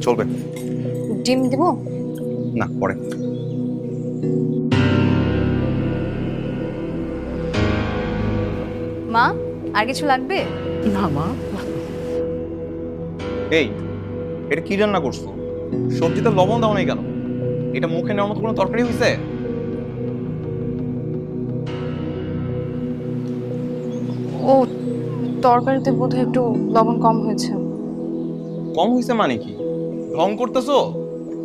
চলবে। ডিম দিব না, পরে। মা, আর কিছু লাগবে? না মা। এই, এটা কি রান্না করছো? সবজিতে লবণ দাও নাই কেন? এটা মুখে নেওয়ার মতো কোনো তরকারি হয়েছে? ও, তরকারিতে বোধহয় একটু লবণ কম হয়েছে। কম হয়েছে মানে কি? ঢং করতেছো?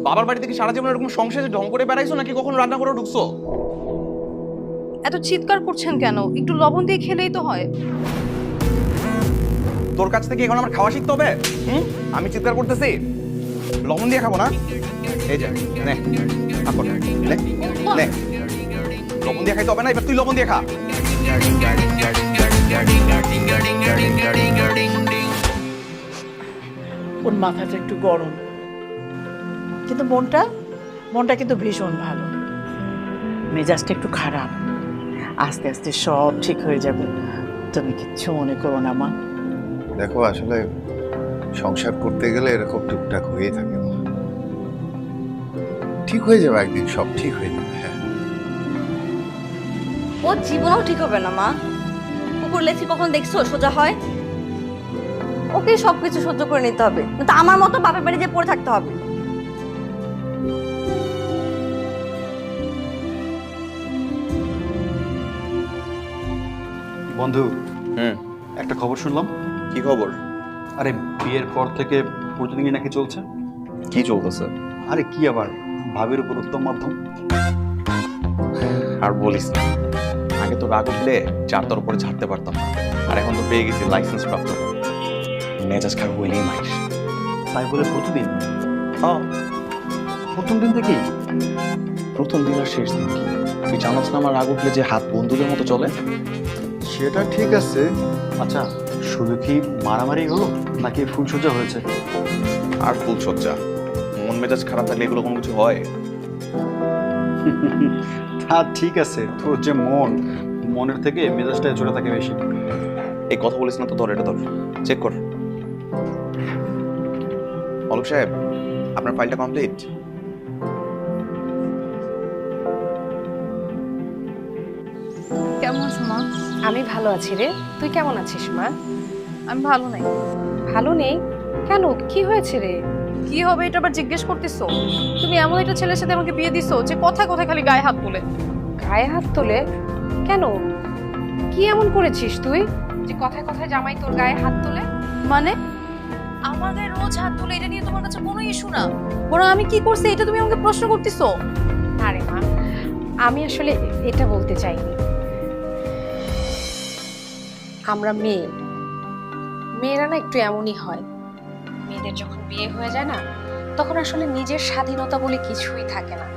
বাবার বাড়ি থেকে সারা জীবন এরকম সংসারে ঢং করে বেড়াইছো নাকি কখনো রান্না করে ঢুকছো? এত চিৎকার করছেন কেন? একটু লবণ দিয়ে খেলেই তো হয়। তোর কাছ থেকে এখন আমার খাওয়া শিখতে হবে? আমি চিৎকার করতেছি? লবণ দিয়ে খাবো না? এই যে নে, আপন, নে, নে। লবণ দিয়ে খাইতে হবে না, এবার তুই লবণ দিয়ে খা। ওর মাথাটা একটু গরম, কিন্তু মনটা কিন্তু ভীষণ ভালো। মেজাজটা একটু খারাপ, আস্তে আস্তে সব ঠিক হয়ে যাবে। তুমি কিচ্ছু মনে করো না মা। দেখো, আসলে সংসার করতে গেলে এরকম টুকটাক হয়ে থাকে মা। ঠিক হয়ে যাবে একদিন, সব ঠিক হয়ে যাবে। হ্যাঁ, ও জীবনেও ঠিক হবে না মা। কুকুর লেছি কখন দেখছো সোজা হয়? ওকে সবকিছু সহ্য করে নিতে হবে, না আমার মতো বাপের বাড়ি যে পড়ে থাকতে হবে। বন্ধু, হুম, একটা খবর শুনলাম। কি খবর? আরে বিয়ের পর থেকে প্রতিদিনই নাকি চলছে। কি চলতেছে? আরে কি আবার, ভাবের উপর উত্তম মাধ্যম। আর বলিস না, আগে তো রাগ উঠলে চারটার উপরে ছাড়তে পারতাম না, আর এখন তো পেয়ে গেছি লাইসেন্স প্রাপ্ত। মেজাজ খারাপ হইলেই মাইস। তাই বলে প্রতিদিন? হ্যাঁ, প্রথম দিন থেকেই? প্রথম দিন আর শেষ দিন কি? তুই জানোস না আমার রাগ উঠলে যে হাত বন্দুকের মতো চলে? সেটা ঠিক আছে। আচ্ছা, শুধু কি মারামারি হলো নাকি ফুলসজ্জা হয়েছে? আর ফুলসজ্জা। মন মেজাজ খারাপ থাকলে এগুলো কোনো কিছু হয়? তা ঠিক আছে, তোর যে মনের থেকে মেজাজটা জোরে থাকে বেশি। এই কথা বলিস না তো, ধর এটা ধর, চেক কর। অলোক সাহেব, আপনার ফাইলটা কমপ্লিট। কেমন আছো মা? আমি ভালো আছি রে, তুই কেমন আছিস মা? আমি ভালো নাই। ভালো নেই কেন, কি হয়েছে রে? কি হবে এটা আবার জিজ্ঞেস করতেছো? তুমি এমন একটা ছেলের সাথে আমাকে বিয়ে দিছো যে কথায় কথায় খালি গায়ে হাত তোলে। গায়ে হাত তোলে? কেন, কি এমন করেছিস তুই যে কথায় কথায় জামাই তোর গায়ে হাত তোলে? মানে আমার গায়ে রোজ হাত তোলে, এটা নিয়ে তোমার কাছে কোনো ইস্যু না, বরং আমি কি করছি এটা তুমি আমাকে প্রশ্ন করতেছো। আরে মা, আমি আসলে এটা বলতে চাইনি। আমরা মেয়েরা না একটু এমনই হয়। মেয়েদের যখন বিয়ে হয়ে যায় না, তখন আসলে নিজের স্বাধীনতা বলে কিছুই থাকে না।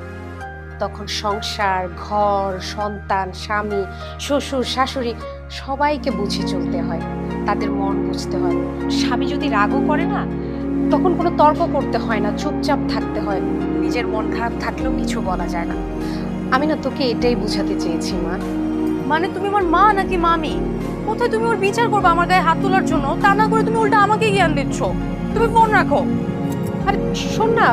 তখন সংসার, ঘর, সন্তান, স্বামী, শ্বশুর, শাশুড়ি সবাইকে বুঝে চলতে হয়, তাদের মন বুঝতে হয়। স্বামী যদি রাগও করে না, তখন কোনো তর্ক করতে হয় না, চুপচাপ থাকতে হয়। নিজের মন খারাপ থাকলেও কিছু বলা যায় না। আমি না তোকে এটাই বুঝাতে চেয়েছি মা। মানে তুমি আমার মা নাকি মামি? কোথায় তুমি ওর বিচার করবে আমার গায়ে হাত তোলার জন্য, তা না করে তুমি উল্টা আমাকে জ্ঞান দিচ্ছ। তুমি ফোন রাখো। আরে শোন না,